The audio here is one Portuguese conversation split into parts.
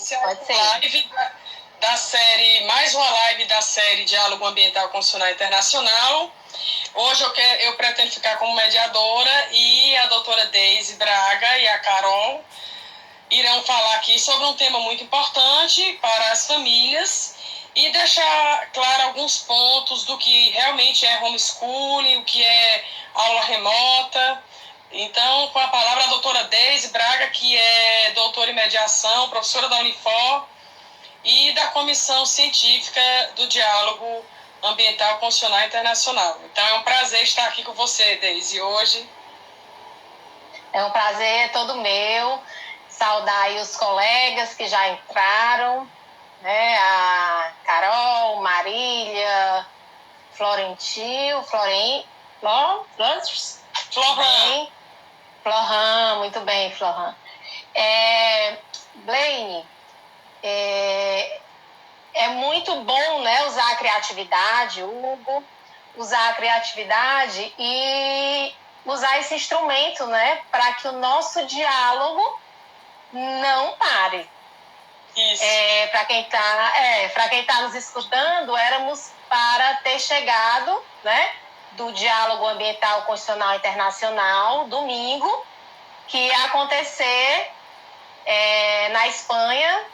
Pode ser. Live da série, mais uma live da série Diálogo Ambiental Constitucional Internacional. Hoje eu pretendo ficar como mediadora e a doutora Deise Braga e a Carol irão falar aqui sobre um tema muito importante para as famílias e deixar claro alguns pontos do que realmente é homeschooling, o que é aula remota. Então, com a palavra a doutora Deise Braga, que é doutora em mediação, professora da Unifor e da Comissão Científica do Diálogo Ambiental Constitucional Internacional. Então, é um prazer estar aqui com você, Deise, hoje. É um prazer todo meu. Saudar aí os colegas que já entraram, né? A Carol, Marília, Florentil, Florhan, muito bem, Florhan. Blaine, é muito bom, né, usar a criatividade, Hugo, usar a criatividade e usar esse instrumento, né, para que o nosso diálogo não pare. Isso. Para quem tá nos escutando, éramos para ter chegado, né, do Diálogo Ambiental Constitucional Internacional, domingo, que ia acontecer na Espanha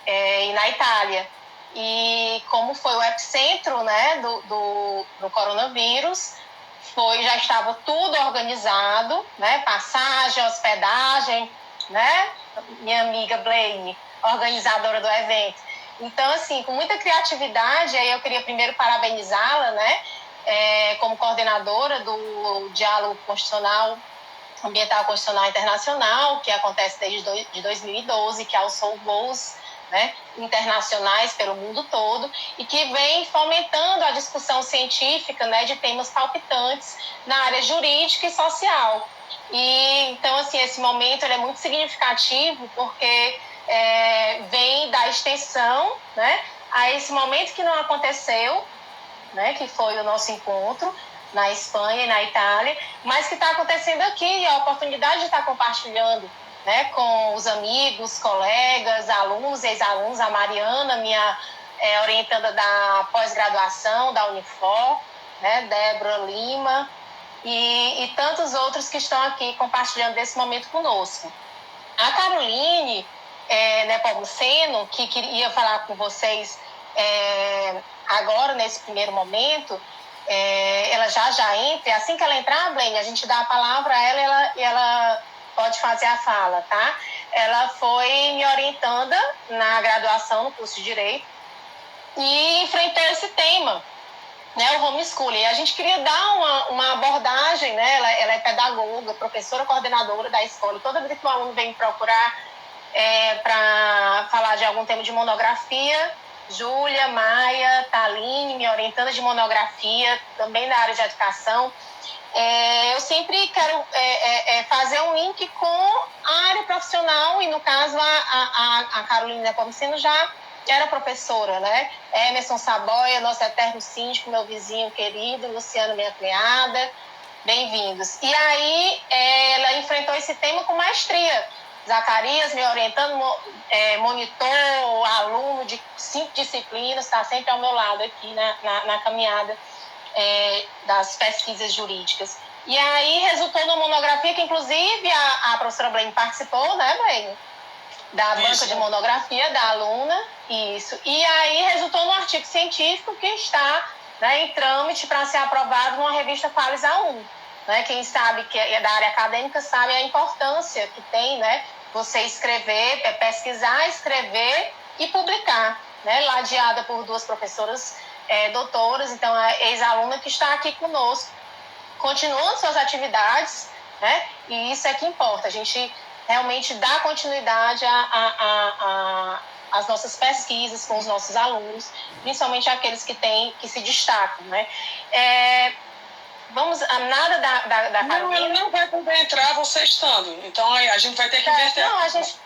e na Itália. E como foi o epicentro, né, do coronavírus, já estava tudo organizado, né, passagem, hospedagem, né, minha amiga Blaine, organizadora do evento. Então, assim, com muita criatividade, aí eu queria primeiro parabenizá-la, né, como coordenadora do Diálogo Constitucional Ambiental Constitucional Internacional, que acontece desde 2012, que alçou voos, né, internacionais pelo mundo todo e que vem fomentando a discussão científica, né, de temas palpitantes na área jurídica e social. E então, assim, esse momento ele é muito significativo porque vem da extensão, né, a esse momento que não aconteceu, né, que foi o nosso encontro na Espanha e na Itália, mas que está acontecendo aqui, e a oportunidade de estar compartilhando, né, com os amigos, colegas, alunos e ex-alunos, a Mariana, minha orientanda da pós-graduação da Unifor, né, Débora Lima, e tantos outros que estão aqui compartilhando desse momento conosco. A Caroline Nepomuceno, que queria falar com vocês agora, nesse primeiro momento, ela já entra, assim que ela entrar, Blaine, a gente dá a palavra a ela e ela pode fazer a fala, tá? Ela foi me orientando na graduação no curso de Direito e enfrentou esse tema, né, o homeschooling. E a gente queria dar uma abordagem, né? Ela é pedagoga, professora coordenadora da escola. Toda vez que o aluno vem me procurar para falar de algum tema de monografia, Júlia, Maia, Taline, me orientando de monografia, também na área de educação. Eu sempre quero fazer um link com a área profissional, e no caso a Carolina Nepomuceno já era professora, né? Emerson Saboia, nosso eterno síndico, meu vizinho querido, Luciano, minha cunhada, bem-vindos. E aí ela enfrentou esse tema com maestria. Zacarias me orientando, monitor, aluno de 5 disciplinas, está sempre ao meu lado aqui na caminhada das pesquisas jurídicas. E aí resultou numa monografia que, inclusive, a professora Blaine participou, né, Blaine? Da banca de monografia da aluna, isso. E aí resultou num artigo científico que está, né, em trâmite para ser aprovado numa revista Qualis A1. Né? Quem sabe que é da área acadêmica sabe a importância que tem, né, você escrever, pesquisar, escrever e publicar, né, ladeada por 2 professoras doutoras, então a ex-aluna que está aqui conosco, continuando suas atividades, né, e isso é que importa, a gente realmente dá continuidade às nossas pesquisas com os nossos alunos, principalmente aqueles que se destacam, né. Vamos, nada da Carolina? Não, ela não vai poder entrar você estando. Então a gente vai ter que inverter. Não, a gente...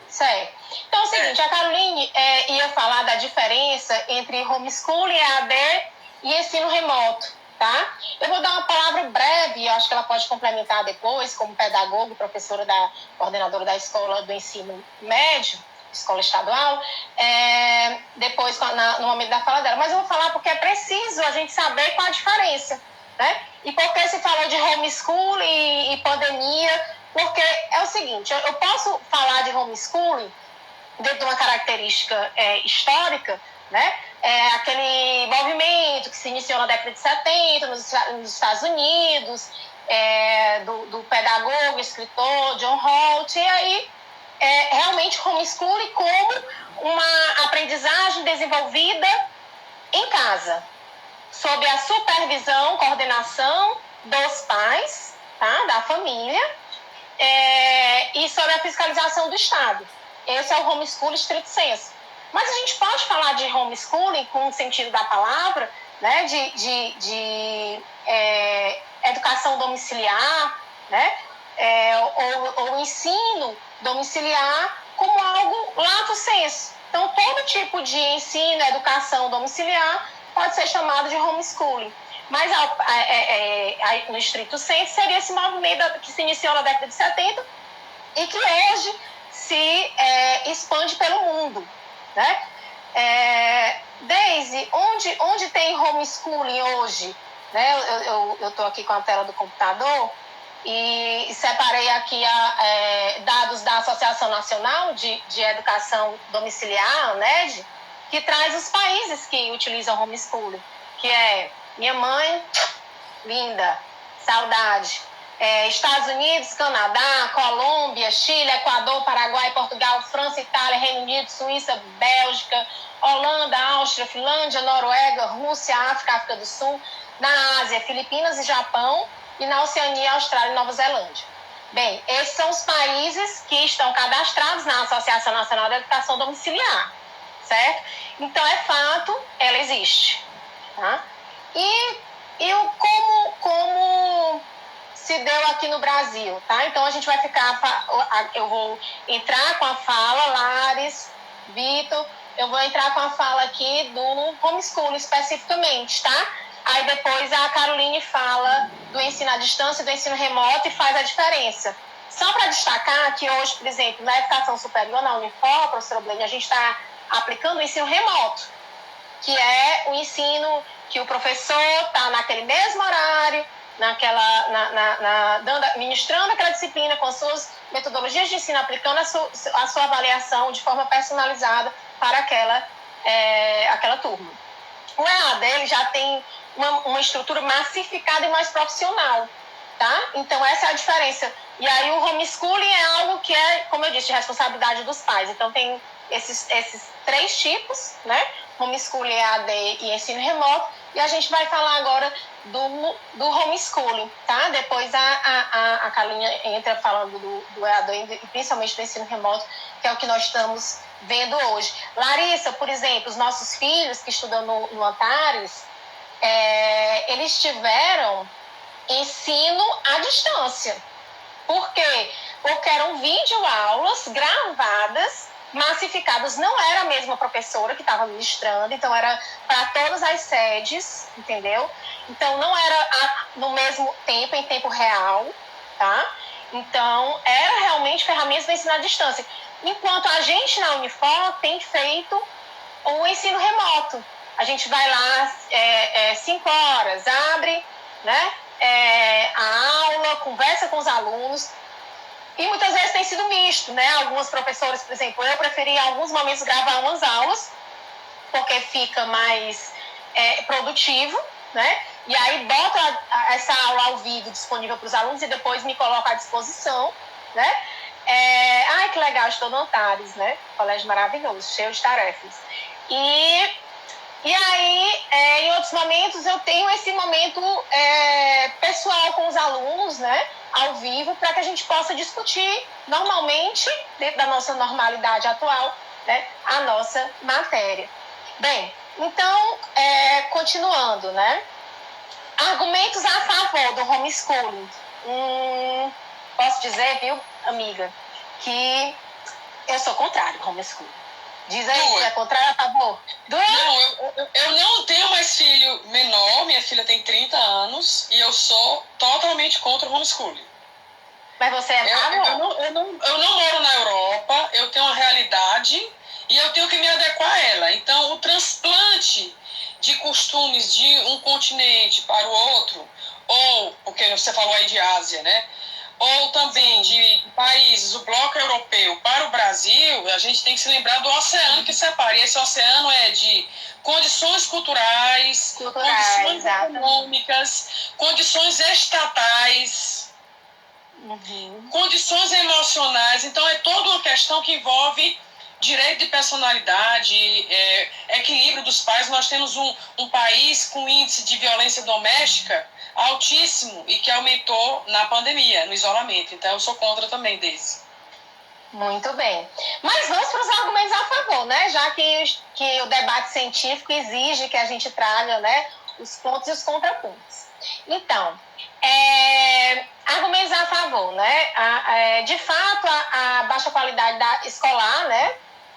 Certo. Então é o seguinte, a Caroline ia falar da diferença entre homeschooling, EAD e ensino remoto, tá? Eu vou dar uma palavra breve, acho que ela pode complementar depois, como pedagoga, professora coordenadora da escola do ensino médio, escola estadual, depois no momento da fala dela. Mas eu vou falar porque é preciso a gente saber qual a diferença, né? E por que se falou de homeschooling e pandemia? Porque é o seguinte, eu posso falar de homeschooling dentro de uma característica histórica, né? Aquele movimento que se iniciou na década de 70 nos Estados Unidos, do pedagogo, escritor John Holt, e aí realmente homeschooling como uma aprendizagem desenvolvida em casa, sob a supervisão, coordenação dos pais, tá? Da família, e sob a fiscalização do Estado. Esse é o homeschooling estrito sensu. Mas a gente pode falar de homeschooling com o sentido da palavra, né? de educação domiciliar, né? Ou ensino domiciliar como algo lato sensu. Então, todo tipo de ensino, educação domiciliar pode ser chamado de homeschooling. Mas no estrito sensu seria esse movimento que se iniciou na década de 70 e que hoje se expande pelo mundo, né? Daisy, onde tem homeschooling hoje? Né? Eu estou aqui com a tela do computador e separei aqui dados da Associação Nacional de Educação Domiciliar, ANED, que traz os países que utilizam homeschooling, que é minha mãe, linda, saudade. Estados Unidos, Canadá, Colômbia, Chile, Equador, Paraguai, Portugal, França, Itália, Reino Unido, Suíça, Bélgica, Holanda, Áustria, Finlândia, Noruega, Rússia, África do Sul, na Ásia, Filipinas e Japão, e na Oceania, Austrália e Nova Zelândia. Bem, esses são os países que estão cadastrados na Associação Nacional de Educação Domiciliar, certo? Então, é fato, ela existe, tá? E como se deu aqui no Brasil, tá? Então, a gente vai eu vou entrar com a fala, Lares, Vitor, eu vou entrar com a fala aqui do homeschooling especificamente, tá? Aí depois a Caroline fala do ensino à distância e do ensino remoto e faz a diferença. Só para destacar que hoje, por exemplo, na educação superior, na Unifor, professora Blaine, a gente está aplicando o ensino remoto, que é o ensino que o professor está naquele mesmo horário, ministrando aquela disciplina com suas metodologias de ensino, aplicando a sua avaliação de forma personalizada para aquela turma. O EAD ele já tem uma estrutura massificada e mais profissional, tá? Então, essa é a diferença. E aí, o homeschooling é algo que é, como eu disse, de responsabilidade dos pais. Então, tem esses 3 tipos, né? Homeschooling, EAD e ensino remoto. E a gente vai falar agora do homeschooling, tá? Depois a Carlinha entra falando do EAD e principalmente do ensino remoto, que é o que nós estamos vendo hoje. Larissa, por exemplo, os nossos filhos que estudam no Antares, eles tiveram ensino à distância. Por quê? Porque eram videoaulas gravadas, massificadas. Não era a mesma professora que estava ministrando, então era para todas as sedes, entendeu? Então não era no mesmo tempo, em tempo real, tá? Então era realmente ferramentas para ensinar à distância. Enquanto a gente na Unifor tem feito o ensino remoto. A gente vai lá 5 horas, abre, né, a aula, conversa com os alunos. E muitas vezes tem sido misto, né? Algumas professoras, por exemplo, eu preferi em alguns momentos gravar umas aulas, porque fica mais produtivo, né? E aí boto essa aula ao vivo disponível para os alunos e depois me coloco à disposição, né? Ai, que legal, estou no Antares, né? Colégio maravilhoso, cheio de tarefas. E aí, em outros momentos, eu tenho esse momento pessoal com os alunos, né? Ao vivo, para que a gente possa discutir normalmente, dentro da nossa normalidade atual, né? A nossa matéria. Bem, então, continuando, né? Argumentos a favor do homeschooling. Posso dizer, viu, amiga, que eu sou contrário ao homeschooling. Diz aí, você é contrário a favor? Não, eu não tenho mais filho menor, minha filha tem 30 anos, e eu sou totalmente contra o homeschooling. Mas você é bravo? Eu não moro na Europa, eu tenho uma realidade e eu tenho que me adequar a ela. Então, o transplante de costumes de um continente para o outro, ou, porque você falou aí de Ásia, né? Ou também de países, o bloco europeu para o Brasil, a gente tem que se lembrar do oceano que separa. E esse oceano é de condições culturais, condições econômicas, condições estatais, condições emocionais. Então, é toda uma questão que envolve direito de personalidade, equilíbrio dos pais. Nós temos um país com índice de violência doméstica altíssimo e que aumentou na pandemia, no isolamento. Então, eu sou contra também desse. Muito bem. Mas vamos para os argumentos a favor, né? Já que o debate científico exige que a gente traga, né, os pontos e os contrapontos. Então, argumentos a favor, né? De fato, a baixa qualidade escolar, né?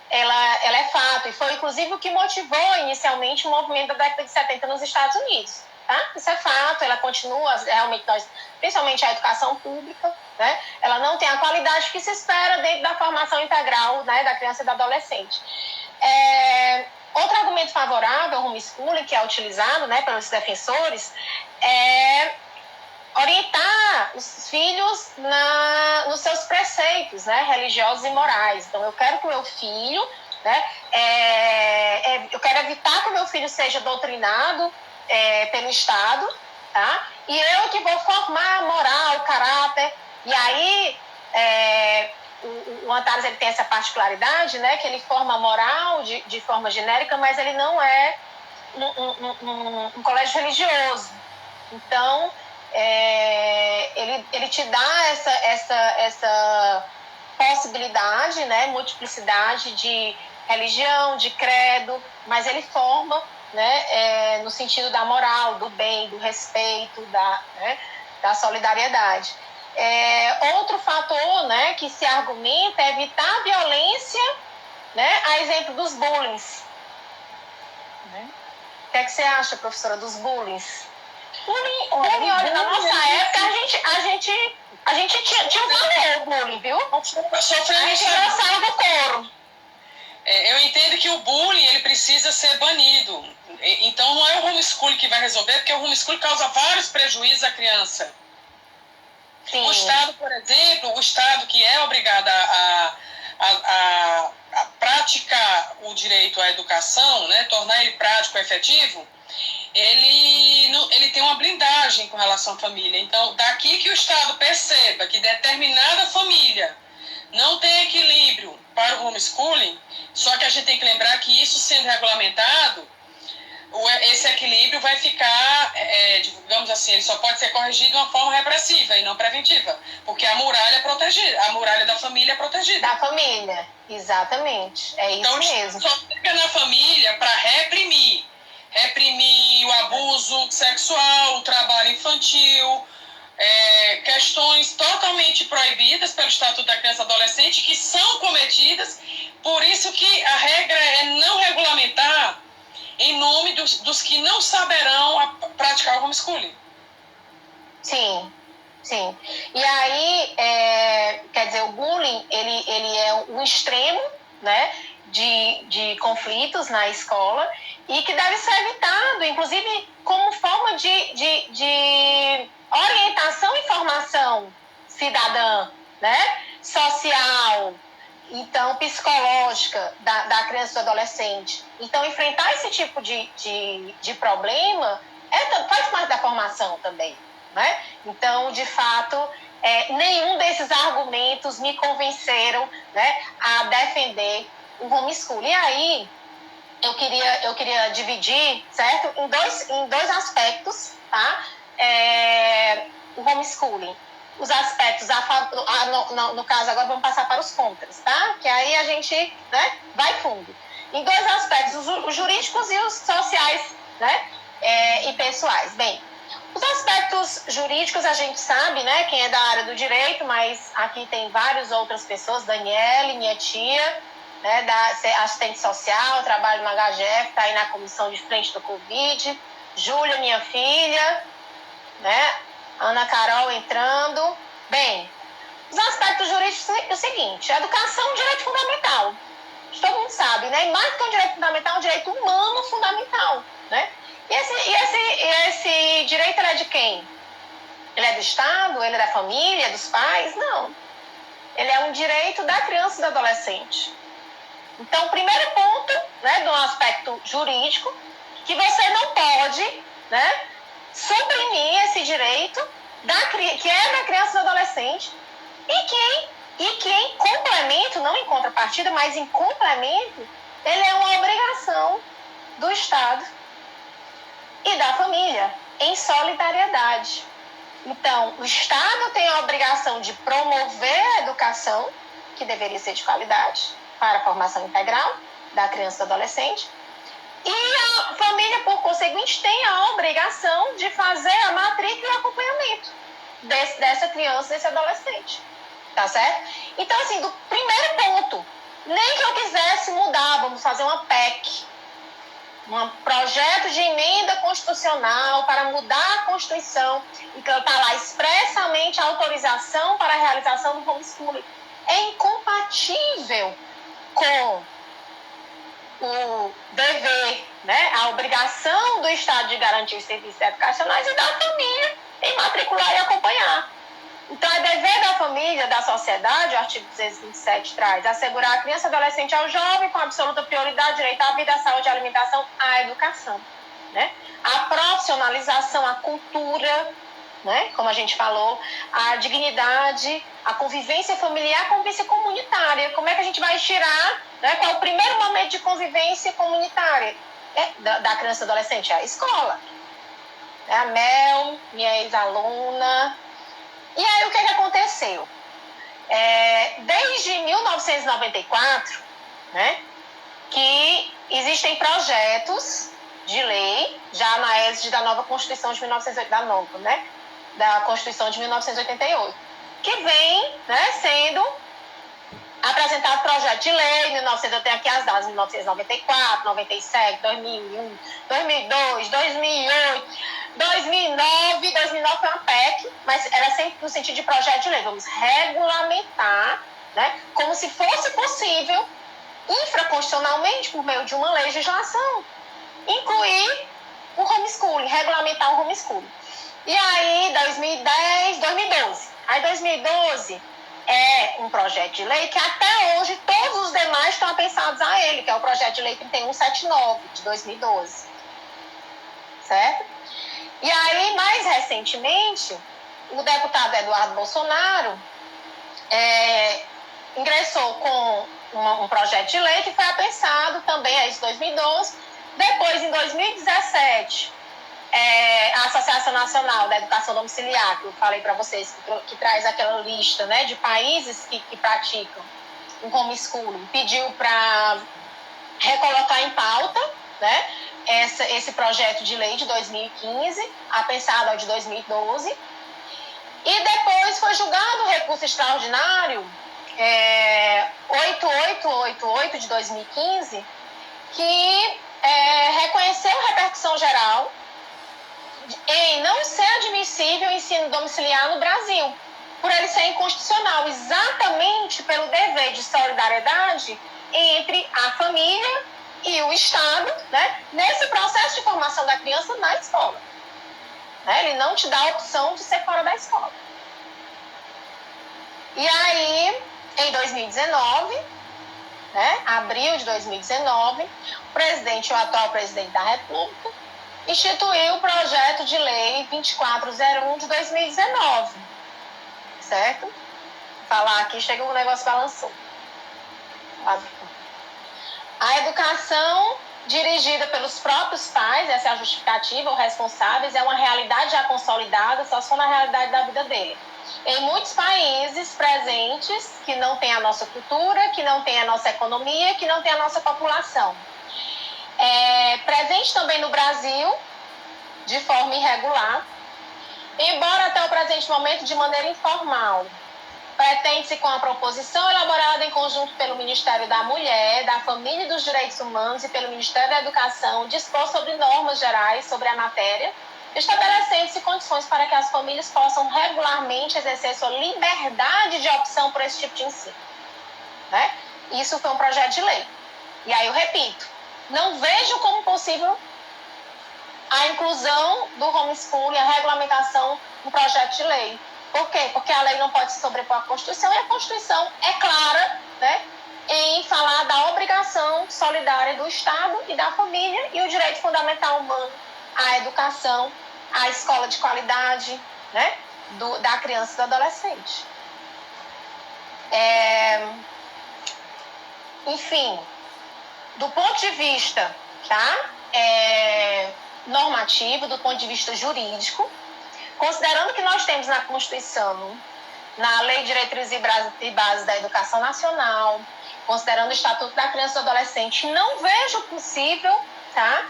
Ela é fato, e foi inclusive o que motivou inicialmente o movimento da década de 70 nos Estados Unidos. Tá? Isso é fato, ela continua, realmente, principalmente a educação pública, né? Ela não tem a qualidade que se espera dentro da formação integral, né, da criança e do adolescente. Outro argumento favorável ao homeschooling, que é utilizado, né, pelos defensores, é orientar os filhos nos seus preceitos, né, religiosos e morais. Então, eu quero que o meu filho, né, eu quero evitar que o meu filho seja doutrinado pelo Estado, tá? E eu que vou formar a moral, o caráter. E aí, o Antares, ele tem essa particularidade, né, que ele forma a moral de forma genérica, mas ele não é um colégio religioso. Então, ele te dá essa possibilidade, né, multiplicidade de religião, de credo, mas ele forma, né, no sentido da moral, do bem, do respeito, da solidariedade. Outro fator, né, que se argumenta é evitar a violência, né, a exemplo dos bullying. Né? O que é que você acha, professora, dos bullying? Bullying, olha, na nossa época, a gente tinha um valor, bullying, viu? A gente não saiu do couro. Eu entendo que o bullying, ele precisa ser banido. Então, não é o homeschooling que vai resolver, porque o homeschooling causa vários prejuízos à criança. Sim. O Estado, por exemplo, o Estado que é obrigado a praticar o direito à educação, né, tornar ele prático e efetivo, ele tem uma blindagem com relação à família. Então, daqui que o Estado perceba que determinada família não tem equilíbrio para o homeschooling, só que a gente tem que lembrar que isso sendo regulamentado, esse equilíbrio vai ficar, digamos assim, ele só pode ser corrigido de uma forma repressiva e não preventiva, porque a muralha é protegida, a muralha da família é protegida. Da família, exatamente, então, isso mesmo. Só fica na família para reprimir o abuso sexual, o trabalho infantil, questões totalmente proibidas pelo Estatuto da Criança e Adolescente que são cometidas, por isso que a regra é não regulamentar em nome dos que não saberão praticar o homeschooling. Sim, sim. E aí, quer dizer, o bullying, ele é um extremo, né, de conflitos na escola e que deve ser evitado, inclusive como forma de orientação e formação cidadã, né, social, então psicológica da criança e do adolescente. Então, enfrentar esse tipo de problema faz parte da formação também, né? Então, de fato, nenhum desses argumentos me convenceram, né, a defender o homeschooling. E aí, eu queria dividir, certo, em dois aspectos, tá? O homeschooling. Os aspectos no caso, agora vamos passar para os contras, tá? Que aí a gente, né, vai fundo. Em dois aspectos, os jurídicos e os sociais, né, e pessoais. Bem, os aspectos jurídicos a gente sabe, né, quem é da área do direito, mas aqui tem várias outras pessoas, Daniele, minha tia, né, da assistente social, trabalho no HGF, está aí na comissão de frente do Covid, Júlia, minha filha, né, Ana Carol entrando. Bem, Os aspectos jurídicos é o seguinte: a educação é um direito fundamental. Todo mundo sabe, né? E mais do que um direito fundamental, é um direito humano fundamental, né? E esse direito é de quem? Ele é do Estado? Ele é da família, dos pais? Não. Ele é um direito da criança e do adolescente. Então, o primeiro ponto, né, do aspecto jurídico, que você não pode, né, suprimir esse direito que é da criança e do adolescente e que em complemento, não em contrapartida, mas em complemento, ele é uma obrigação do Estado e da família, em solidariedade. Então, o Estado tem a obrigação de promover a educação, que deveria ser de qualidade, para a formação integral da criança e do adolescente, e a família, por conseguinte, tem a obrigação de fazer a matrícula e o acompanhamento dessa criança, desse adolescente. Tá certo? Então, assim, do primeiro ponto, nem que eu quisesse mudar, vamos fazer uma PEC, um projeto de emenda constitucional para mudar a Constituição, então está lá expressamente a autorização para a realização do homeschooling. É incompatível com o dever, né, a obrigação do Estado de garantir os serviços educacionais e da família em matricular e acompanhar. Então, é dever da família, da sociedade, o artigo 227 traz, assegurar a criança, adolescente e ao jovem com absoluta prioridade, direito à vida, à saúde, à alimentação, à educação. Né? A profissionalização, a cultura, né? Como a gente falou, a dignidade, a convivência familiar, a convivência comunitária. Como é que a gente vai tirar, né? Qual é o primeiro momento de convivência comunitária da criança e adolescente? É a escola. A Mel, minha ex-aluna. E aí, o que aconteceu? Desde 1994, né, que existem projetos de lei, já na égide da nova Constituição de 1988, né, da Constituição de 1988, que vem, né, sendo apresentado projeto de lei, 1900, eu tenho aqui as datas, 1994, 97, 2001, 2002, 2008... 2009 foi uma PEC, mas era sempre no sentido de projeto de lei. Vamos regulamentar, né, como se fosse possível, infraconstitucionalmente, por meio de uma legislação, incluir o homeschooling, regulamentar o homeschooling. E aí, 2012. Aí, 2012 é um projeto de lei que até hoje todos os demais estão apensados a ele, que é o projeto de lei 3179, de 2012. Certo? E aí, mais recentemente, o deputado Eduardo Bolsonaro ingressou com um projeto de lei que foi apensado também, é isso, 2012. Depois, em 2017, a Associação Nacional da Educação Domiciliar, que eu falei para vocês, que traz aquela lista, né, de países que praticam o homeschooling, pediu para recolocar em pauta, né, esse projeto de lei de 2015, apensado ao de 2012, e depois foi julgado o recurso extraordinário 8888 de 2015, que reconheceu a repercussão geral em não ser admissível o ensino domiciliar no Brasil, por ele ser inconstitucional, exatamente pelo dever de solidariedade entre a família e o Estado, né, nesse processo de formação da criança na escola. Ele não te dá a opção de ser fora da escola. E aí, em 2019, né, abril de 2019, o atual presidente da República instituiu o projeto de lei 2401 de 2019. Certo? Vou falar aqui, chega o negócio balançou. A educação dirigida pelos próprios pais, essa é a justificativa, ou responsáveis, é uma realidade já consolidada, só se for na realidade da vida dele. Em muitos países presentes, que não tem a nossa cultura, que não tem a nossa economia, que não tem a nossa população. Presente também no Brasil, de forma irregular, embora até o presente momento de maneira informal. Pretende-se com a proposição elaborada em conjunto pelo Ministério da Mulher, da Família e dos Direitos Humanos e pelo Ministério da Educação, dispor sobre normas gerais sobre a matéria, estabelecendo-se condições para que as famílias possam regularmente exercer sua liberdade de opção por esse tipo de ensino. Né? Isso foi um projeto de lei. E aí eu repito, não vejo como possível a inclusão do homeschooling, a regulamentação no projeto de lei. Por quê? Porque a lei não pode se sobrepor à Constituição e a Constituição é clara, né, em falar da obrigação solidária do Estado e da família e o direito fundamental humano à educação, à escola de qualidade, né, da criança e do adolescente. Enfim, do ponto de vista, tá, normativo, do ponto de vista jurídico, considerando que nós temos na Constituição, na Lei de Diretrizes e Bases da Educação Nacional, considerando o Estatuto da Criança e do Adolescente, não vejo possível, tá,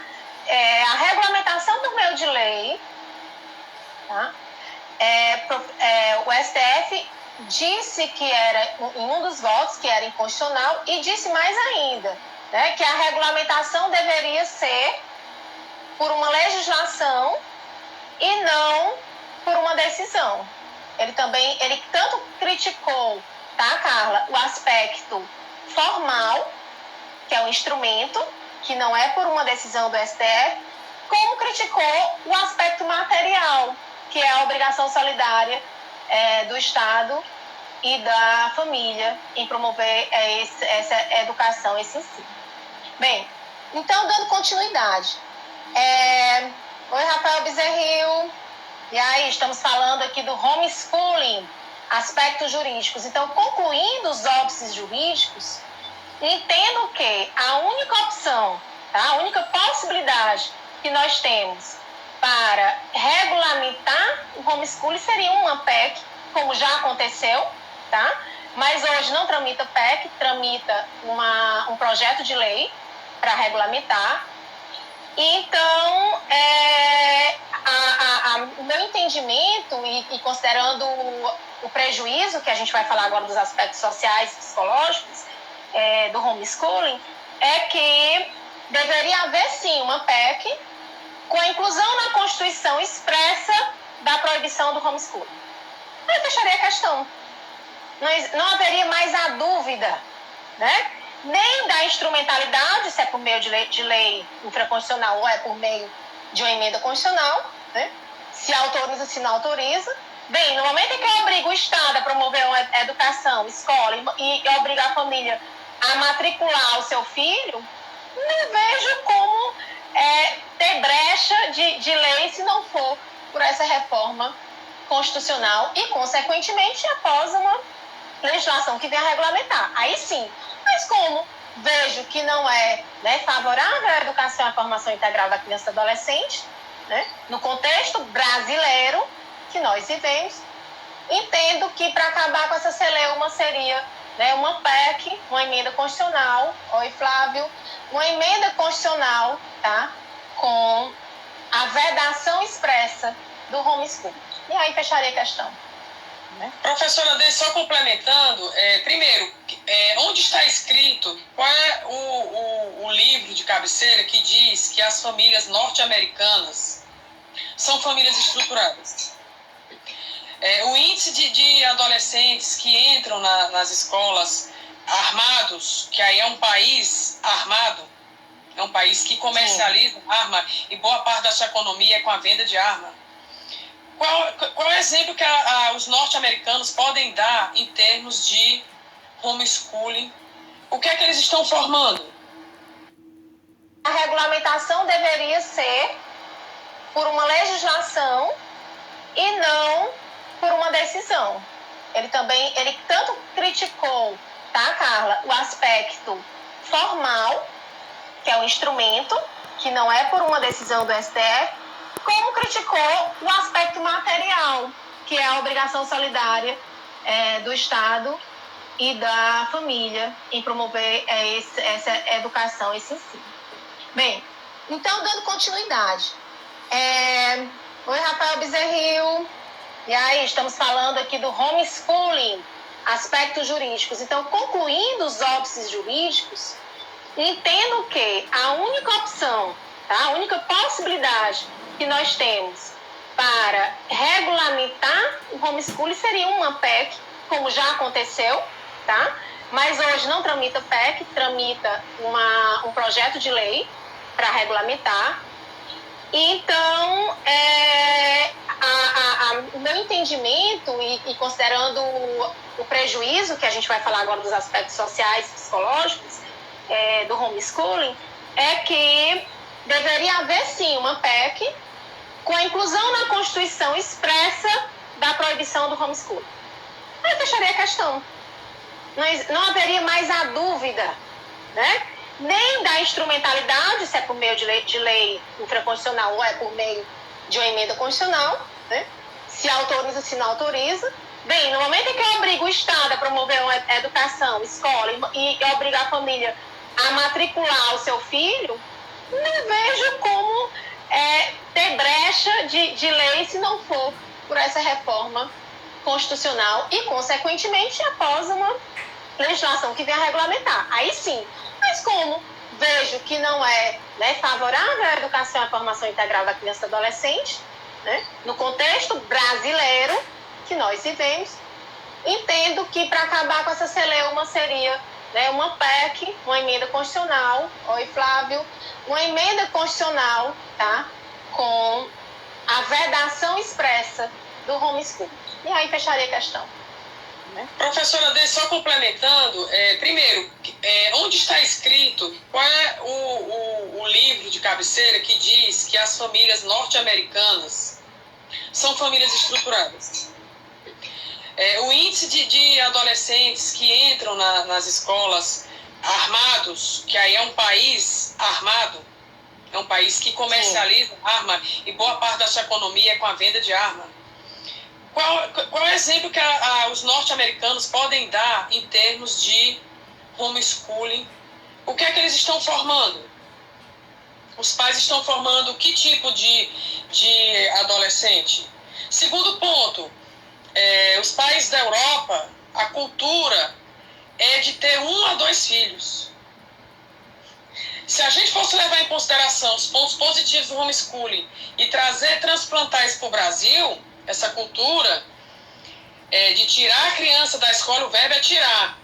a regulamentação do meio de lei. Tá? O STF disse que era, em um dos votos, que era inconstitucional, e disse mais ainda, né, que a regulamentação deveria ser por uma legislação e não por uma decisão. Ele tanto criticou, tá, Carla, o aspecto formal, que é um instrumento, que não é por uma decisão do STF, como criticou o aspecto material, que é a obrigação solidária do Estado e da família em promover essa educação, esse ensino. Bem, então, dando continuidade. Oi, Rafael Bezerril. E aí, estamos falando aqui do homeschooling, aspectos jurídicos. Então, concluindo os óbices jurídicos, entendo que a única opção, tá, a única possibilidade que nós temos para regulamentar o homeschooling seria uma PEC, como já aconteceu, tá? Mas hoje não tramita PEC, tramita um projeto de lei para regulamentar. Então, o meu entendimento, e considerando o prejuízo, que a gente vai falar agora dos aspectos sociais e psicológicos do homeschooling, é que deveria haver, sim, uma PEC com a inclusão na Constituição expressa da proibição do homeschooling. Aí fecharia a questão. Não haveria mais a dúvida, né? Nem da instrumentalidade, se é por meio de lei infraconstitucional ou é por meio de uma emenda constitucional, né? Se autoriza, se não autoriza. Bem, no momento em que eu obrigo o Estado a promover uma educação, escola, e obriga a família a matricular o seu filho, não vejo como ter brecha de lei se não for por essa reforma constitucional e, consequentemente, após uma legislação que venha a regulamentar. Aí sim. Mas como vejo que não é, né, favorável à educação e à formação integral da criança e do adolescente, né, no contexto brasileiro que nós vivemos, entendo que para acabar com essa celeuma seria, né, uma PEC, uma emenda constitucional. Oi, Flávio. Uma emenda constitucional, tá, com a vedação expressa do homeschooling. E aí fecharei a questão. Né? Professora Deise, só complementando, primeiro, onde está escrito, qual é o livro de cabeceira que diz que as famílias norte-americanas são famílias estruturadas? O índice de adolescentes que entram nas escolas armados, que aí é um país armado, é um país que comercializa arma e boa parte da sua economia é com a venda de arma. Qual é o exemplo que os norte-americanos podem dar em termos de homeschooling? O que é que eles estão formando? A regulamentação deveria ser por uma legislação e não por uma decisão. Ele tanto criticou, tá, Carla, o aspecto formal, que é um instrumento, que não é por uma decisão do STF, como criticou o aspecto material, que é a obrigação solidária do Estado e da família em promover essa educação, esse ensino. Bem, então, dando continuidade. Oi, Rafael Bezerril. E aí, estamos falando aqui do homeschooling, aspectos jurídicos. Então, concluindo os óbices jurídicos, entendo que a única opção, tá, a única possibilidade que nós temos para regulamentar o homeschooling seria uma PEC, como já aconteceu, tá? Mas hoje não tramita PEC, tramita um projeto de lei para regulamentar. Então, o meu entendimento, e considerando o prejuízo, que a gente vai falar agora dos aspectos sociais e psicológicos do homeschooling, é que deveria haver, sim, uma PEC com a inclusão na Constituição expressa da proibição do homeschooling. Aí fecharia a questão. Não haveria mais a dúvida, né? Nem da instrumentalidade, se é por meio de lei infraconstitucional ou é por meio de uma emenda constitucional, né? Se autoriza, se não autoriza. Bem, no momento em que eu obrigo o Estado a promover uma educação, escola, e obriga a família a matricular o seu filho, não vejo como ter brecha de lei se não for por essa reforma constitucional e, consequentemente, após uma legislação que venha regulamentar. Aí sim. Mas como vejo que não é, né, favorável à educação e à formação integral da criança e do adolescente, né, no contexto brasileiro que nós vivemos, entendo que para acabar com essa celeuma seria, né, uma PEC, uma emenda constitucional, oi Flávio, uma emenda constitucional, tá, com a vedação expressa do homeschooling. E aí fecharia a questão. Professora Deise, só complementando, primeiro, onde está escrito, qual é o livro de cabeceira que diz que as famílias norte-americanas são famílias estruturadas? O índice de adolescentes que entram nas escolas armados, que aí é um país armado, é um país que comercializa arma e boa parte da sua economia é com a venda de arma. Qual é o exemplo que os norte-americanos podem dar em termos de homeschooling? O que é que eles estão formando? Os pais estão formando que tipo de adolescente? Segundo ponto, os países da Europa, a cultura é de ter 1 a 2 filhos. Se a gente fosse levar em consideração os pontos positivos do homeschooling e transplantar isso para o Brasil, essa cultura de tirar a criança da escola, o verbo é tirar,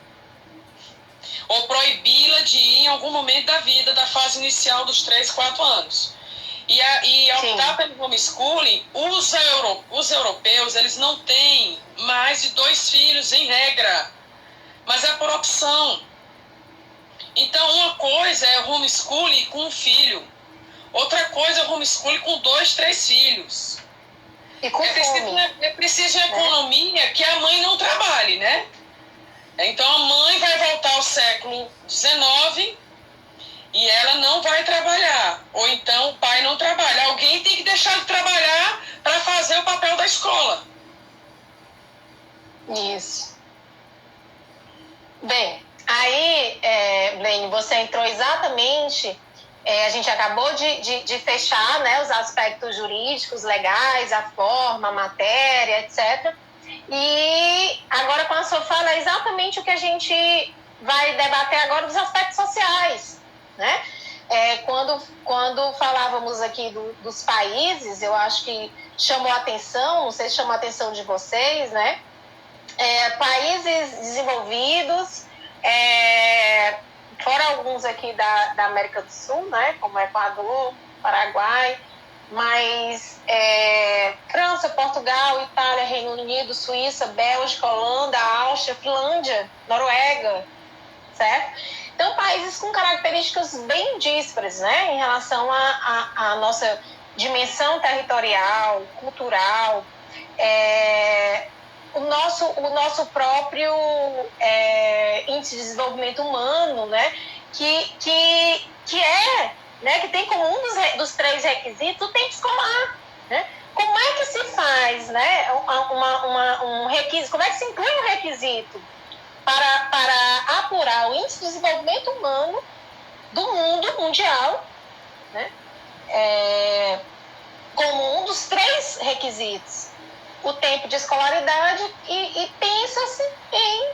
ou proibi-la de ir em algum momento da vida, da fase inicial dos 3, 4 anos. E optar pelo homeschooling, os europeus, eles não têm mais de 2 filhos em regra, mas é por opção. Então, uma coisa é o homeschooling com 1 filho, outra coisa é o homeschooling com 2, 3 filhos. É preciso uma economia que a mãe não trabalhe, né? Então a mãe vai voltar ao século XIX e ela não vai trabalhar. Ou então o pai não trabalha. Alguém tem que deixar de trabalhar para fazer o papel da escola. Isso. Bem, aí, Blaine, você entrou exatamente... a gente acabou de fechar, né, os aspectos jurídicos, legais, a forma, a matéria, etc. E agora, com a sua fala, é exatamente o que a gente vai debater agora dos aspectos sociais, né? Quando falávamos aqui dos países, eu acho que chamou a atenção, não sei se chamou a atenção de vocês, né? Países desenvolvidos, fora alguns aqui da América do Sul, né, como Equador, Paraguai, mas França, Portugal, Itália, Reino Unido, Suíça, Bélgica, Holanda, Áustria, Finlândia, Noruega, certo? Então, países com características bem díspares, né, em relação à nossa dimensão territorial, cultural, o nosso próprio índice de desenvolvimento humano, né, que né, que tem como um dos 3 requisitos o tempo escolar, né? Como é que se faz, né, um requisito, como é que se inclui um requisito para apurar o índice de desenvolvimento humano do mundo mundial, né, como um dos 3 requisitos, o tempo de escolaridade, e pensa-se em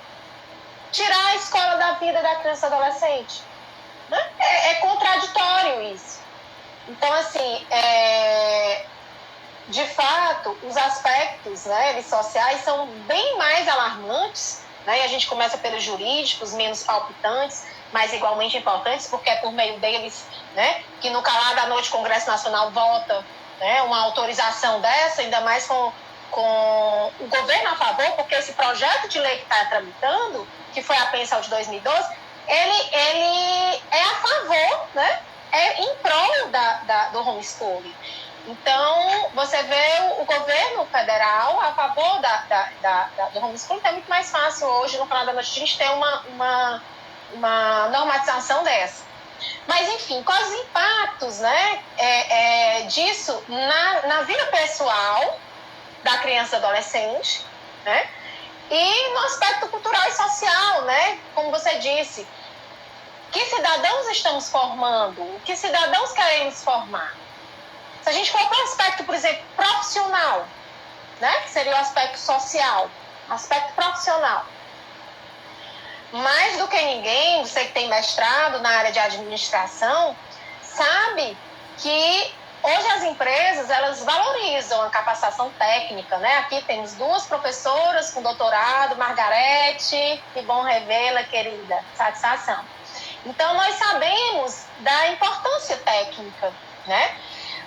tirar a escola da vida da criança e adolescente, né? É contraditório isso. Então, assim, de fato, os aspectos, né, eles sociais são bem mais alarmantes, né, e a gente começa pelos jurídicos, menos palpitantes, mas igualmente importantes, porque é por meio deles, né, que no calar da noite o Congresso Nacional vota, né, uma autorização dessa, ainda mais com o governo a favor, porque esse projeto de lei que está tramitando, que foi a pensão de 2012, ele é a favor, né, é em prol do homeschooling. Então, você vê o governo federal a favor do homeschooling, então é muito mais fácil hoje, no final da noite, a gente ter uma normatização dessa. Mas, enfim, quais os impactos, né, disso na vida pessoal da criança e adolescente, né, e no aspecto cultural e social, né, como você disse, que cidadãos estamos formando, que cidadãos queremos formar. Se a gente for para o aspecto, por exemplo, profissional, né, que seria o aspecto social, aspecto profissional. Mais do que ninguém, você que tem mestrado na área de administração, sabe que hoje as empresas, elas valorizam a capacitação técnica, né? Aqui temos 2 professoras com doutorado, Margarete, que bom revê-la, querida, satisfação. Então, nós sabemos da importância técnica, né?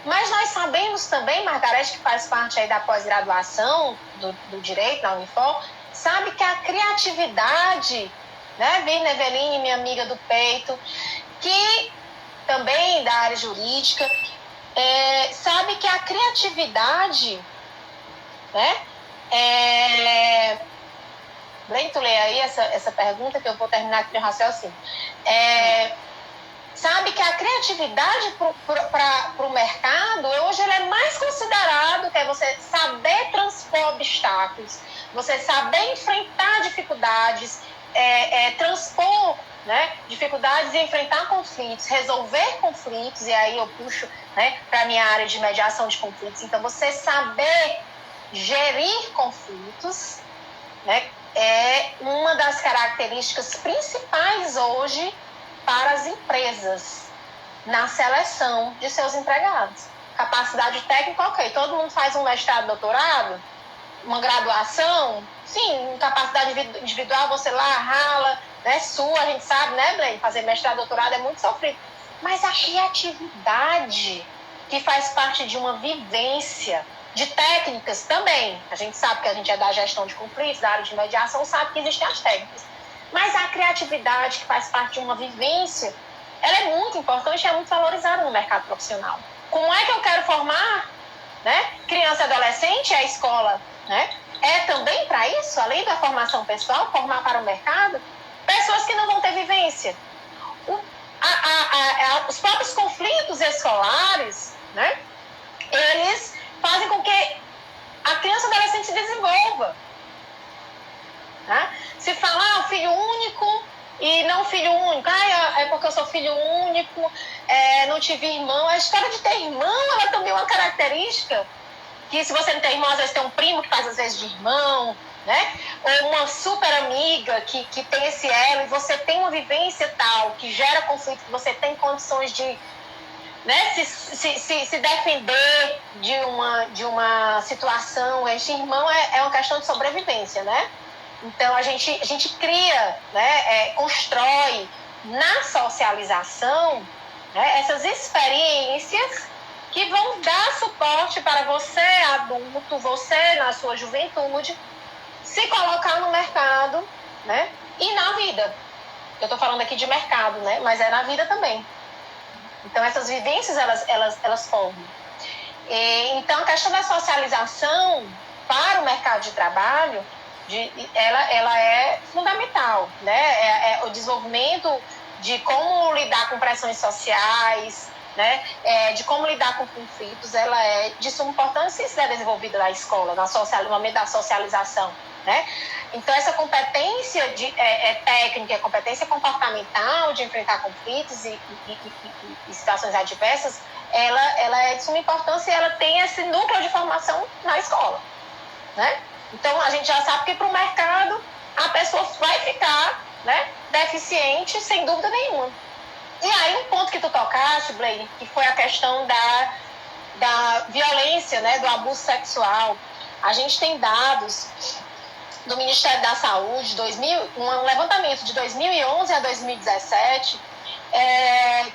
Mas nós sabemos também, Margarete, que faz parte aí da pós-graduação do Direito na Unifor, sabe que a criatividade, né, Virna Eveline, minha amiga do peito, que também da área jurídica, sabe que a criatividade, né, Blento, lê aí essa pergunta que eu vou terminar aqui no raciocínio. Sabe que a criatividade para o mercado, hoje ele é mais considerado, que é você saber transpor obstáculos, você saber enfrentar dificuldades, transpor, né, dificuldades e enfrentar conflitos, resolver conflitos, e aí eu puxo, né, para a minha área de mediação de conflitos. Então, você saber gerir conflitos, né, é uma das características principais hoje para as empresas na seleção de seus empregados. Capacidade técnica, ok, todo mundo faz um mestrado, doutorado, uma graduação, sim, capacidade individual, você lá rala, né, sua, a gente sabe, né, Blaine, fazer mestrado, doutorado é muito sofrido, mas a criatividade que faz parte de uma vivência, de técnicas também, a gente sabe que a gente é da gestão de conflitos, da área de mediação, sabe que existem as técnicas, mas a criatividade que faz parte de uma vivência, ela é muito importante e é muito valorizada no mercado profissional. Como é que eu quero formar, né, criança e adolescente? A escola, né, é também para isso, além da formação pessoal, formar para o mercado, pessoas que não vão ter vivência. Os próprios conflitos escolares, né, eles fazem com que a criança e adolescente se desenvolva. Tá? Se falar filho único e não filho único, é porque eu sou filho único, não tive irmão. A história de ter irmão, ela também é uma característica que, se você não tem irmão, às vezes tem um primo que faz às vezes de irmão, né? Ou uma super amiga que tem esse elo, e você tem uma vivência tal que gera conflito, que você tem condições de, né, se defender de uma situação. Esse irmão é uma questão de sobrevivência, né? Então, a gente cria, né, constrói na socialização, né, essas experiências que vão dar suporte para você, adulto, você na sua juventude, se colocar no mercado, né, e na vida. Eu estou falando aqui de mercado, né, mas é na vida também. Então, essas vivências, elas formam. Então, a questão da socialização para o mercado de trabalho, ela é fundamental, né? O desenvolvimento de como lidar com pressões sociais, né? De como lidar com conflitos, ela é de suma importância, se é desenvolvida na escola, no momento da socialização, né? Então, essa competência técnica, a competência comportamental de enfrentar conflitos e situações adversas, ela é de suma importância, e ela tem esse núcleo de formação na escola, né? Então, a gente já sabe que para o mercado a pessoa vai ficar, né, deficiente, sem dúvida nenhuma. E aí, um ponto que tu tocaste, Blaine, que foi a questão da violência, né, do abuso sexual. A gente tem dados do Ministério da Saúde, um levantamento de 2011 a 2017,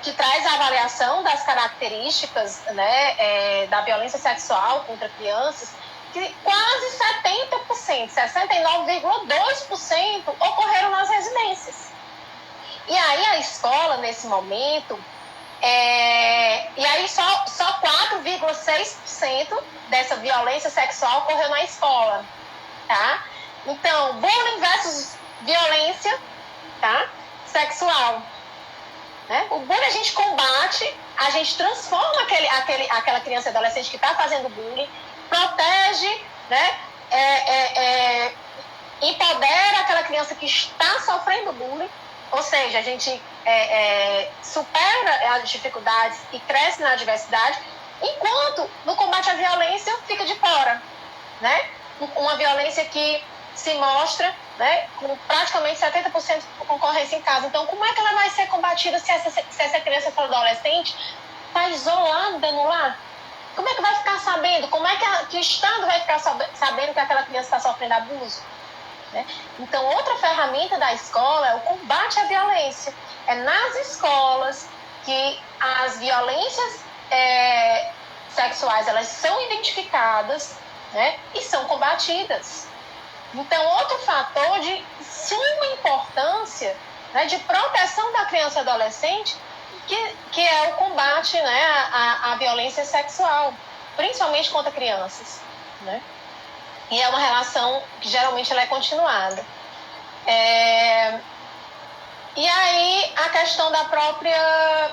que traz a avaliação das características, né, da violência sexual contra crianças, que quase 70%, 69,2% ocorreram nas residências. E aí a escola, nesse momento, e aí só 4,6% dessa violência sexual ocorreu na escola, tá? Então, bullying versus violência, tá? Sexual. Né? O bullying a gente combate, a gente transforma aquela criança e adolescente que está fazendo bullying, protege, né? Empodera aquela criança que está sofrendo bullying, ou seja, a gente supera as dificuldades e cresce na adversidade, enquanto no combate à violência fica de fora, né? Uma violência que se mostra, né, com praticamente 70% de concorrência em casa. Então, como é que ela vai ser combatida se essa criança for adolescente está isolada no lar? Como é que vai ficar sabendo? Como é que o Estado vai ficar sabendo que aquela criança está sofrendo abuso? Né? Então, outra ferramenta da escola é o combate à violência. É nas escolas que as violências sexuais elas são identificadas, né, e são combatidas. Então, outro fator de suma importância, né, de proteção da criança e adolescente, que é o combate, né, à violência sexual, principalmente contra crianças. Né? E é uma relação que geralmente ela é continuada. E aí a questão da própria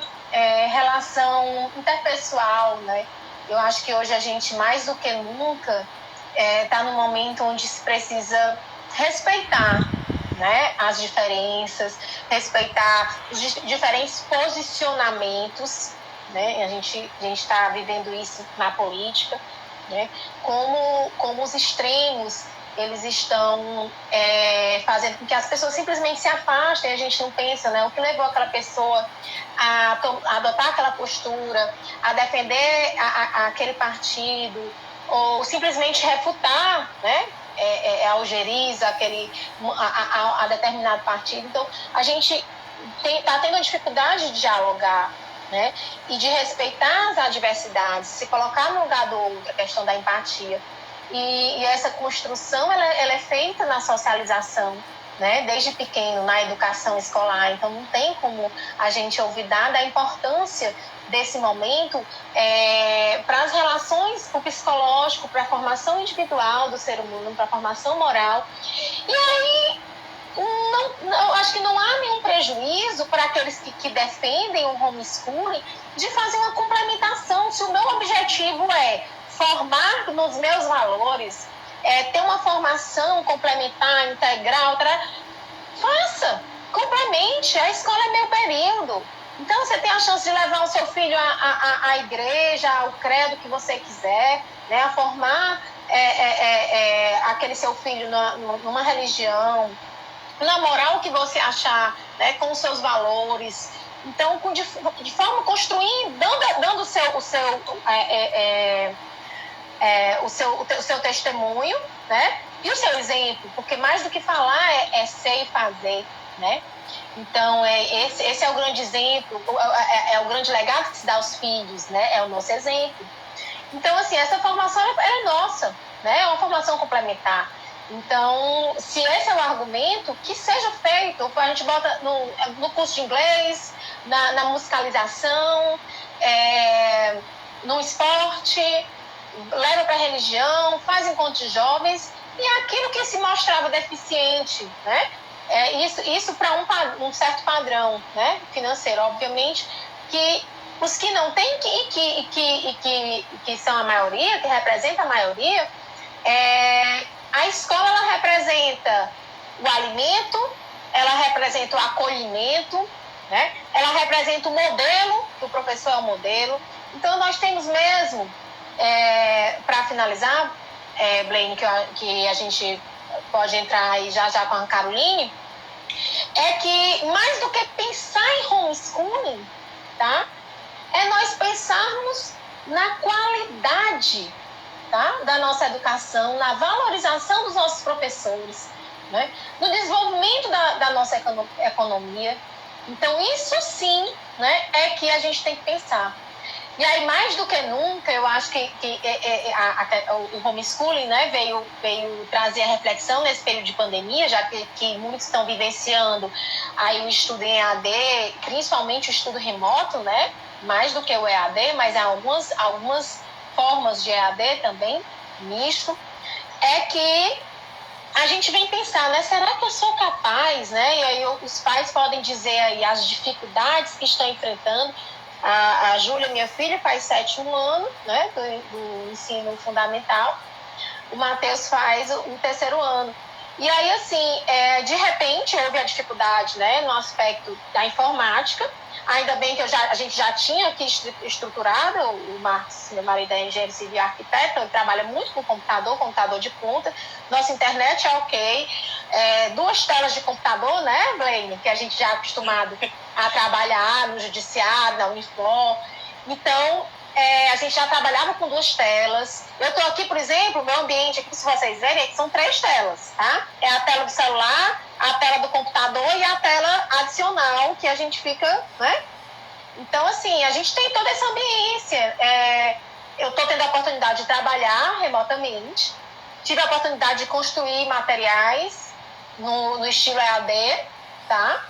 relação interpessoal, né? Eu acho que hoje a gente, mais do que nunca, está num momento onde se precisa respeitar, né, as diferenças, respeitar os diferentes posicionamentos, né? A gente está vivendo isso na política, né? Como os extremos eles estão fazendo com que as pessoas simplesmente se afastem. A gente não pensa, né, o que levou aquela pessoa a adotar aquela postura, a defender aquele partido, ou simplesmente refutar, né, a algeriza a determinado partido. Então, a gente está tendo a dificuldade de dialogar, né, e de respeitar as adversidades, se colocar no lugar do outro, a questão da empatia. E essa construção ela é feita na socialização, né, desde pequeno, na educação escolar. Então, não tem como a gente olvidar da importância desse momento para as relações, para o psicológico, para a formação individual do ser humano, para a formação moral. E aí, eu acho que não há nenhum prejuízo para aqueles que defendem o homeschooling de fazer uma complementação. Se o meu objetivo é formar nos meus valores, ter uma formação complementar, integral, faça, complemente. A escola é meio período. Então, você tem a chance de levar o seu filho à igreja, ao credo que você quiser, né, a formar aquele seu filho numa religião, na moral que você achar, né, com os seus valores. Então, de forma construindo, dando o seu testemunho, né, e o seu exemplo, porque mais do que falar é ser e fazer, né? Então, esse é o grande exemplo, é o grande legado que se dá aos filhos, né? É o nosso exemplo. Então, assim, essa formação é nossa, né? É uma formação complementar. Então, se esse é o argumento, que seja feito. A gente bota no curso de inglês, na musicalização, no esporte, leva para a religião, faz encontros de jovens, e aquilo que se mostrava deficiente, né? Isso para um certo padrão, né, financeiro, obviamente, que os que não têm que são a maioria, que representa a maioria, a escola ela representa o alimento, ela representa o acolhimento, né? Ela representa o modelo, que o professor é o modelo. Então, nós temos mesmo, para finalizar, Blaine, que a gente pode entrar aí já com a Caroline, é que mais do que pensar em homeschooling, tá? É nós pensarmos na qualidade, tá, da nossa educação, na valorização dos nossos professores, né, no desenvolvimento da nossa economia. Então, isso sim, né, é que a gente tem que pensar. E aí, mais do que nunca, eu acho que o homeschooling, né, veio trazer a reflexão nesse período de pandemia, já que muitos estão vivenciando aí o estudo em EAD, principalmente o estudo remoto, né, mais do que o EAD, mas há algumas formas de EAD também, misto, é que a gente vem pensar, né, será que eu sou capaz, né, e aí os pais podem dizer aí as dificuldades que estão enfrentando. A Júlia, minha filha, faz 7º ano, né, do ensino fundamental. O Matheus faz o 3º ano. E aí, assim, de repente, houve a dificuldade, né, no aspecto da informática. Ainda bem que a gente já tinha aqui estruturado, o Marcos, meu marido é engenheiro civil e arquiteto, ele trabalha muito com computador de ponta. Nossa internet é ok. 2 telas de computador, né, Blaine, que a gente já é acostumado a trabalhar no judiciário, na Unifor. Então, a gente já trabalhava com 2 telas. Eu estou aqui, por exemplo, o meu ambiente aqui, se vocês verem, são 3 telas, tá? É a tela do celular, a tela do computador e a tela adicional que a gente fica, né? Então, assim, a gente tem toda essa ambiência. Eu estou tendo a oportunidade de trabalhar remotamente, tive a oportunidade de construir materiais no estilo EAD, tá?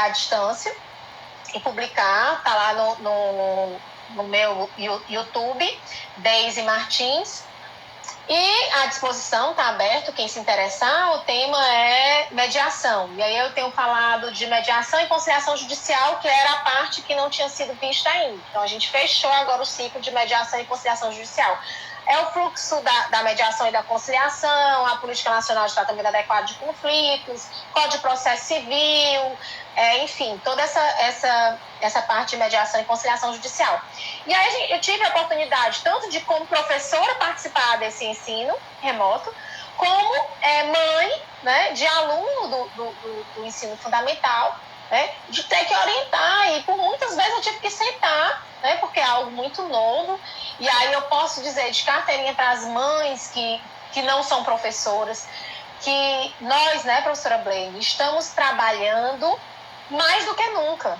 À distância, e publicar, tá lá no meu YouTube, Deise Martins, e à disposição, está aberto, quem se interessar. O tema é mediação, e aí eu tenho falado de mediação e conciliação judicial, que era a parte que não tinha sido vista ainda. Então a gente fechou agora o ciclo de mediação e conciliação judicial. É o fluxo da mediação e da conciliação, a Política Nacional de Tratamento Adequado de Conflitos, Código de Processo Civil, enfim, toda essa parte de mediação e conciliação judicial. E aí eu tive a oportunidade, tanto de como professora, participar desse ensino remoto, como mãe, né, de aluno do ensino fundamental, né, de ter que orientar, e por muitas vezes eu tive que sentar, né, porque é algo muito novo. E aí eu posso dizer de carteirinha para as mães que não são professoras, que nós, né, professora Blaine, estamos trabalhando mais do que nunca.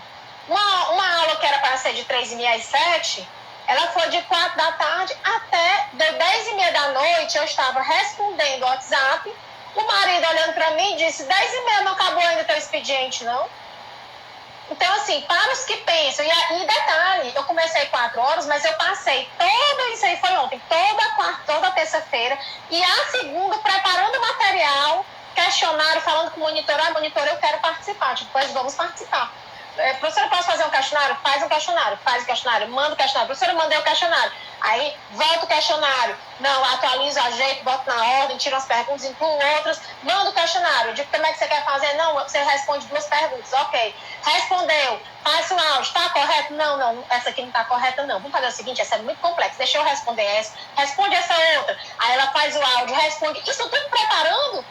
Uma aula que era para ser de 3h30 às 7h, ela foi de 4 da tarde até 10h30 da noite. Eu estava respondendo o WhatsApp, o marido olhando para mim e disse: 10h30 não acabou ainda teu expediente, não? Então, assim, para os que pensam, e detalhe, eu comecei 4 horas, mas eu passei isso aí foi ontem, toda terça-feira, e a segunda preparando material, questionário, falando com o monitor, monitor, eu quero participar, pois vamos participar. Professora, posso fazer um questionário? Faz um questionário, manda o questionário. Professora, mandei o questionário. Aí, volta o questionário. Não, atualiza, ajeito, boto na ordem, tiro as perguntas, incluo outras, manda o questionário. Eu digo, como é que você quer fazer? Não, você responde 2 perguntas. Ok. Respondeu. Faz o áudio. Está correto? Não, essa aqui não está correta, não. Vamos fazer o seguinte, essa é muito complexa. Deixa eu responder essa. Responde essa outra. Aí ela faz o áudio, responde. Isso tudo preparando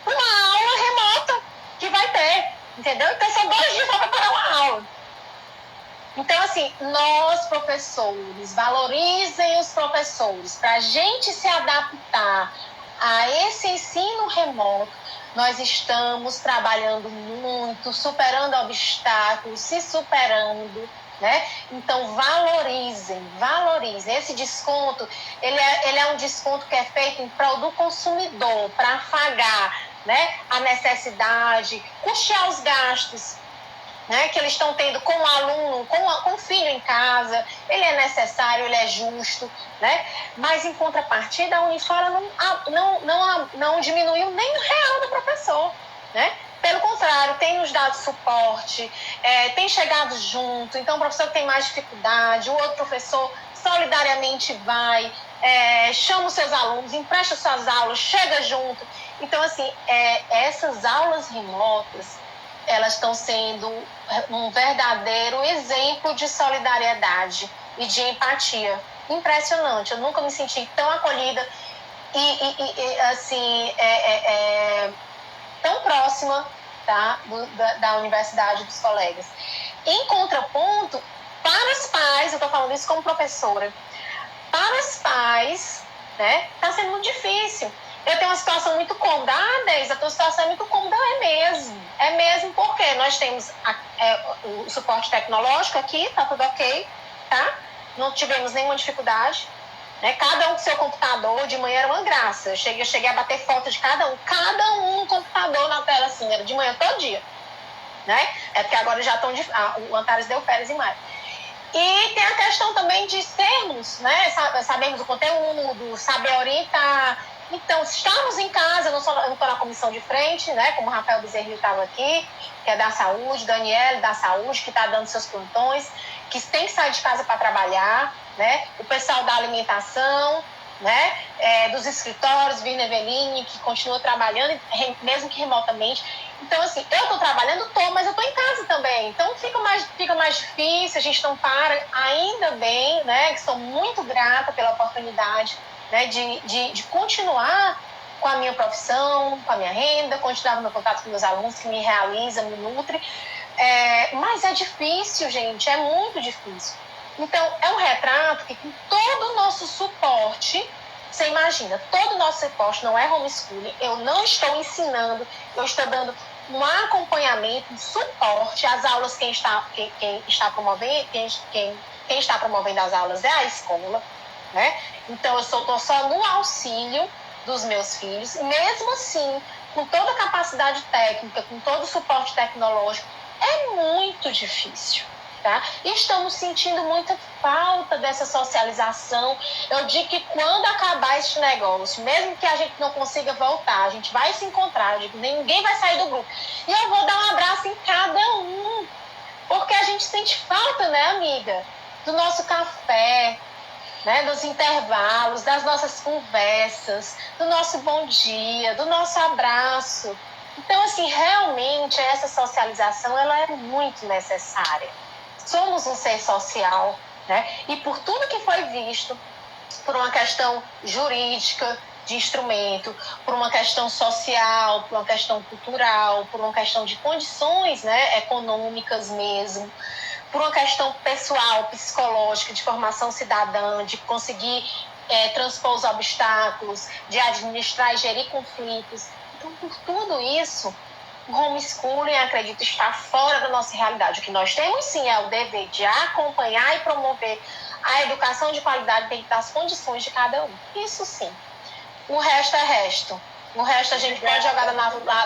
uma aula remota que vai ter. Entendeu? Então, são 2 dias para preparar uma aula. Então, assim, nós, professores, valorizem os professores. Para a gente se adaptar a esse ensino remoto, nós estamos trabalhando muito, superando obstáculos, se superando, né? Então, valorizem. Esse desconto, ele é um desconto que é feito em prol do consumidor, para afagar, né, a necessidade, custear os gastos, né, que eles estão tendo com o aluno, com o filho em casa. Ele é necessário, ele é justo, né? Mas, em contrapartida, a Unifora não diminuiu nem R$1 do professor, né? Pelo contrário, tem nos dado suporte, tem chegado junto. Então, o professor que tem mais dificuldade, o outro professor solidariamente vai, chama os seus alunos, empresta suas aulas, chega junto. Então, assim, essas aulas remotas, elas estão sendo um verdadeiro exemplo de solidariedade e de empatia. Impressionante. Eu nunca me senti tão acolhida e assim, tão próxima, tá, da universidade, dos colegas. Em contraponto, para os pais, eu estou falando isso como professora, para os pais, né, está sendo muito difícil. Eu tenho uma situação muito cômoda. Ah, Deise, a tua situação é muito cômoda. É mesmo. É mesmo porque nós temos o suporte tecnológico aqui, tá tudo ok, tá? Não tivemos nenhuma dificuldade. Né? Cada um com seu computador, de manhã era uma graça. Eu cheguei a bater foto de cada um no computador na tela, assim, era de manhã todo dia. Né? É porque agora já estão... o Antares deu férias em maio. E tem a questão também de sermos, né? Sabemos o conteúdo, saber orientar. Então, estamos em casa, eu não estou na comissão de frente, né? Como o Rafael Bezerril estava aqui, que é da saúde, Daniele da saúde, que está dando seus plantões, que tem que sair de casa para trabalhar, né? O pessoal da alimentação, né? Dos escritórios, Virna Eveline, que continua trabalhando, mesmo que remotamente. Então, assim, eu estou trabalhando, mas eu estou em casa também. Então, fica mais difícil, a gente não para. Ainda bem, né? Que sou muito grata pela oportunidade, né, de continuar com a minha profissão, com a minha renda, continuar no meu contato com meus alunos, que me realiza, me nutre. Mas é difícil, gente, é muito difícil. Então, é um retrato que com todo o nosso suporte, você imagina, todo o nosso suporte não é homeschooling, eu não estou ensinando, eu estou dando um acompanhamento, um suporte às aulas. Quem está promovendo as aulas é a escola, né? Então, eu estou só no auxílio dos meus filhos, e mesmo assim, com toda a capacidade técnica, com todo o suporte tecnológico, é muito difícil. Tá? E estamos sentindo muita falta dessa socialização. Eu digo que quando acabar este negócio, mesmo que a gente não consiga voltar, a gente vai se encontrar, eu digo, ninguém vai sair do grupo. E eu vou dar um abraço em cada um, porque a gente sente falta, né, amiga? Do nosso café, né, dos intervalos, das nossas conversas, do nosso bom dia, do nosso abraço. Então, assim, realmente essa socialização ela é muito necessária. Somos um ser social, né? E por tudo que foi visto, por uma questão jurídica de instrumento, por uma questão social, por uma questão cultural, por uma questão de condições, né, econômicas mesmo, por uma questão pessoal, psicológica, de formação cidadã, de conseguir transpor os obstáculos, de administrar e gerir conflitos. Então, por tudo isso, o homeschooling, acredito, está fora da nossa realidade. O que nós temos, sim, é o dever de acompanhar e promover a educação de qualidade dentro das condições de cada um. Isso, sim. O resto é resto. O resto a gente pode jogar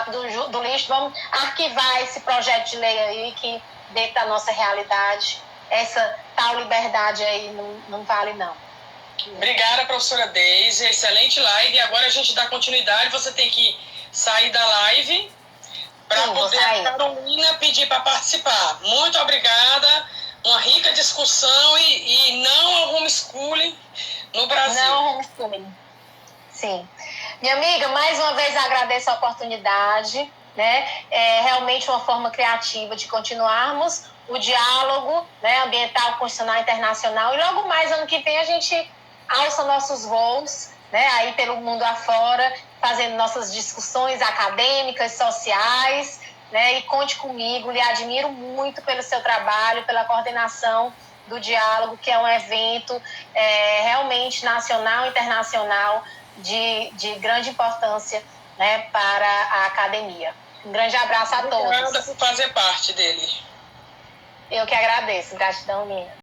do lixo. Vamos arquivar esse projeto de lei aí que, dentro da nossa realidade, essa tal liberdade aí não vale, não. Obrigada, professora Deise. Excelente live. E agora a gente dá continuidade. Você tem que sair da live para poder a Carolina pedir para participar. Muito obrigada. Uma rica discussão e não ao homeschooling no Brasil. Não ao homeschooling. Sim. Minha amiga, mais uma vez agradeço a oportunidade, né? É realmente uma forma criativa de continuarmos o diálogo, né, ambiental, constitucional, internacional. E logo mais, ano que vem, a gente alça nossos voos, né, aí pelo mundo afora, fazendo nossas discussões acadêmicas, sociais, né? E conte comigo, lhe admiro muito pelo seu trabalho, pela coordenação do diálogo, que é um evento realmente nacional e internacional de grande importância, né, para a academia. Um grande abraço a todos. Obrigada por fazer parte dele. Eu que agradeço. Gratidão minha.